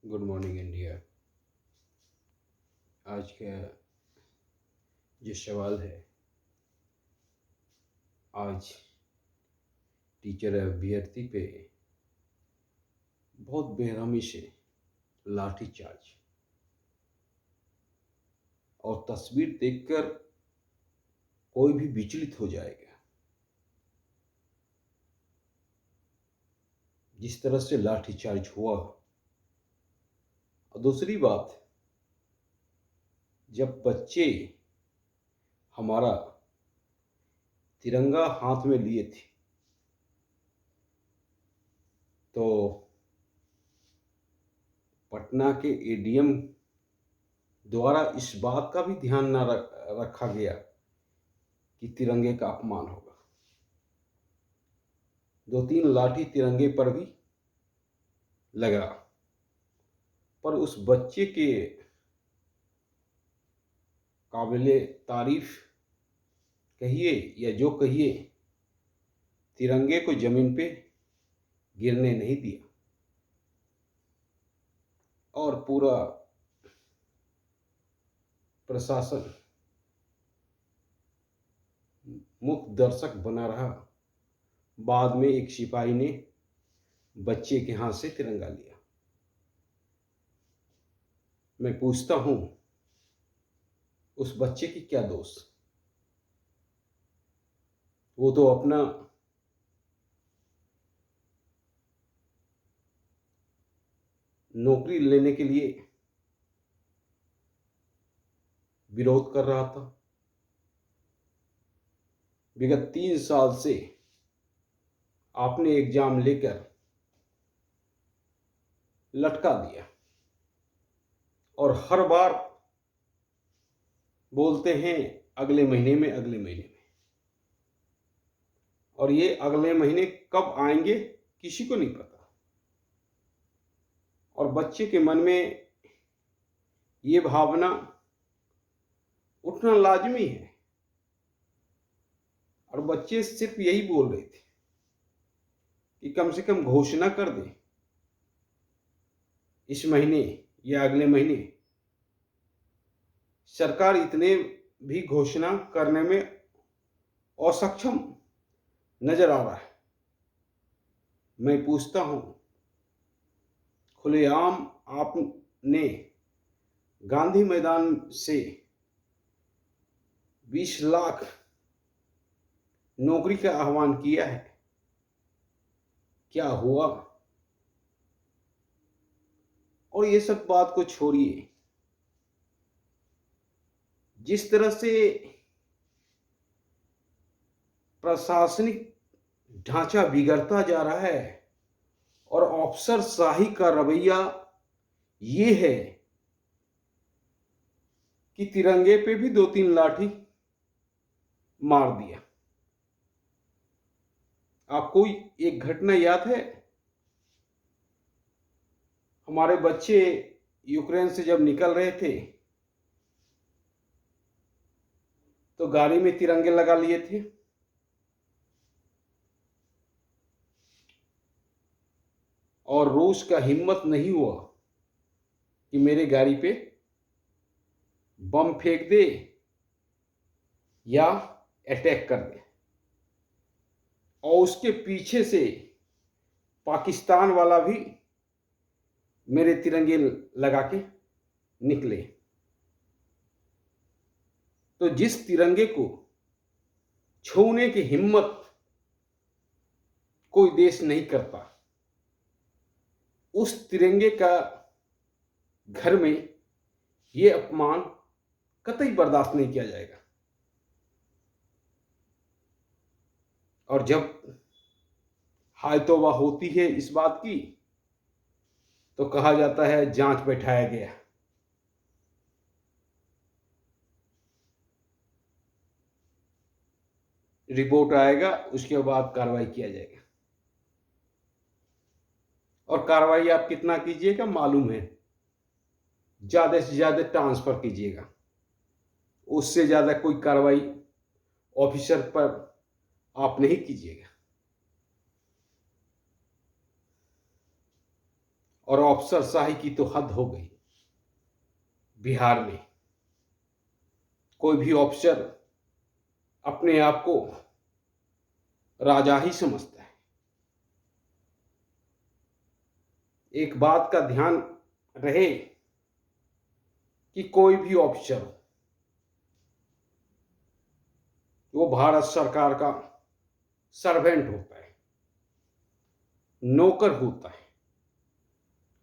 Good morning India. आज का जो सवाल है, आज टीचर अभ्यर्थी पे बहुत बेरहमी से लाठीचार्ज, और तस्वीर देखकर कोई भी विचलित हो जाएगा। जिस तरह से लाठीचार्ज हुआ, और दूसरी बात, जब बच्चे हमारा तिरंगा हाथ में लिए थे तो पटना के एडीएम द्वारा इस बात का भी ध्यान न रखा गया कि तिरंगे का अपमान होगा। 2-3 लाठी तिरंगे पर भी लगा, पर उस बच्चे के काबिले तारीफ कहिए या जो कहिए, तिरंगे को जमीन पे गिरने नहीं दिया और पूरा प्रशासन मुख्य दर्शक बना रहा। बाद में एक सिपाही ने बच्चे के हाथ से तिरंगा लिया। मैं पूछता हूं, उस बच्चे की क्या दोष? वो तो अपना नौकरी लेने के लिए विरोध कर रहा था। विगत 3 साल से आपने एग्जाम लेकर लटका दिया और हर बार बोलते हैं अगले महीने में, अगले महीने में, और ये अगले महीने कब आएंगे किसी को नहीं पता। और बच्चे के मन में ये भावना उठना लाजमी है, और बच्चे सिर्फ यही बोल रहे थे कि कम से कम घोषणा कर दे इस महीने या अगले महीने। सरकार इतने भी घोषणा करने में असक्षम नजर आ रहा है। मैं पूछता हूं, खुलेआम आपने गांधी मैदान से 20 लाख नौकरी का आह्वान किया है, क्या हुआ? और ये सब बात को छोड़िए, जिस तरह से प्रशासनिक ढांचा बिगड़ता जा रहा है और अफसरशाही का रवैया ये है कि तिरंगे पे भी 2-3 लाठी मार दिया। आपको एक घटना याद है? हमारे बच्चे यूक्रेन से जब निकल रहे थे तो गाड़ी में तिरंगे लगा लिए थे, और रूस का हिम्मत नहीं हुआ कि मेरे गाड़ी पे बम फेंक दे या अटैक कर दे। और उसके पीछे से पाकिस्तान वाला भी मेरे तिरंगे लगा के निकले। तो जिस तिरंगे को छूने की हिम्मत कोई देश नहीं करता, उस तिरंगे का घर में ये अपमान कतई बर्दाश्त नहीं किया जाएगा। और जब हाय तौबा होती है इस बात की, तो कहा जाता है जांच बैठाया गया। रिपोर्ट आएगा, उसके बाद कार्रवाई किया जाएगा। और कार्रवाई आप कितना कीजिएगा मालूम है? ज्यादा से ज्यादा ट्रांसफर कीजिएगा, उससे ज्यादा कोई कार्रवाई ऑफिसर पर आप नहीं कीजिएगा। और अफसरशाही की तो हद हो गई। बिहार में कोई भी ऑफिसर अपने आप को राजा ही समझता है। एक बात का ध्यान रहे कि कोई भी ऑफिसर हो, वो भारत सरकार का सर्वेंट होता है, नौकर होता है,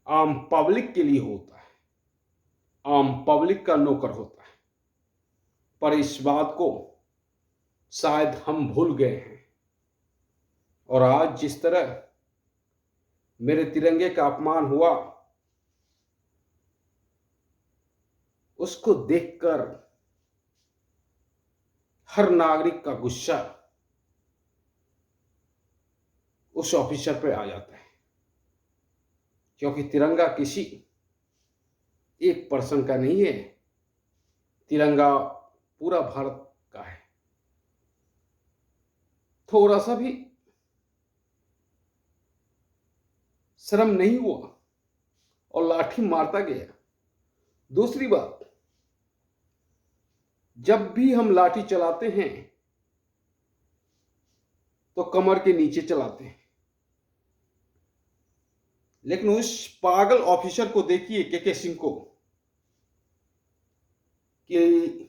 आम पब्लिक के लिए होता है, आम पब्लिक का नौकर होता है। पर इस बात को शायद हम भूल गए हैं और आज जिस तरह मेरे तिरंगे का अपमान हुआ, उसको देखकर हर नागरिक का गुस्सा उस ऑफिसर पे आ जाता है, क्योंकि तिरंगा किसी एक पर्सन का नहीं है, तिरंगा पूरा भारत का है। थोड़ा सा भी शर्म नहीं हुआ और लाठी मारता गया। दूसरी बात, जब भी हम लाठी चलाते हैं तो कमर के नीचे चलाते हैं, लेकिन उस पागल ऑफिसर को देखिए, के सिंह को, कि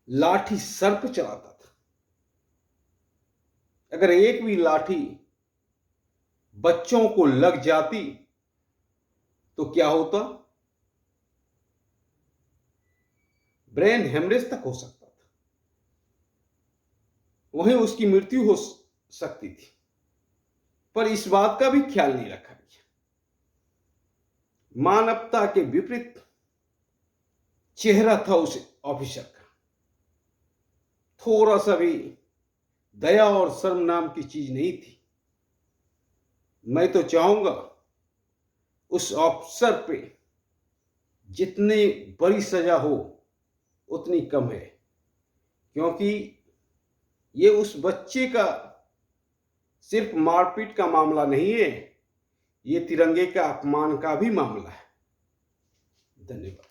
लाठी सर पे चलाता था। अगर एक भी लाठी बच्चों को लग जाती तो क्या होता? ब्रेन हेमरेज तक हो सकता था, वहीं उसकी मृत्यु हो सकती थी। पर इस बात का भी ख्याल नहीं रखा गया। मानवता के विपरीत चेहरा था उस ऑफिसर का। थोड़ा सा भी दया और शर्म नाम की चीज नहीं थी। मैं तो चाहूंगा उस ऑफिसर पे जितनी बड़ी सजा हो उतनी कम है, क्योंकि ये उस बच्चे का सिर्फ मारपीट का मामला नहीं है, ये तिरंगे का अपमान का भी मामला है। धन्यवाद।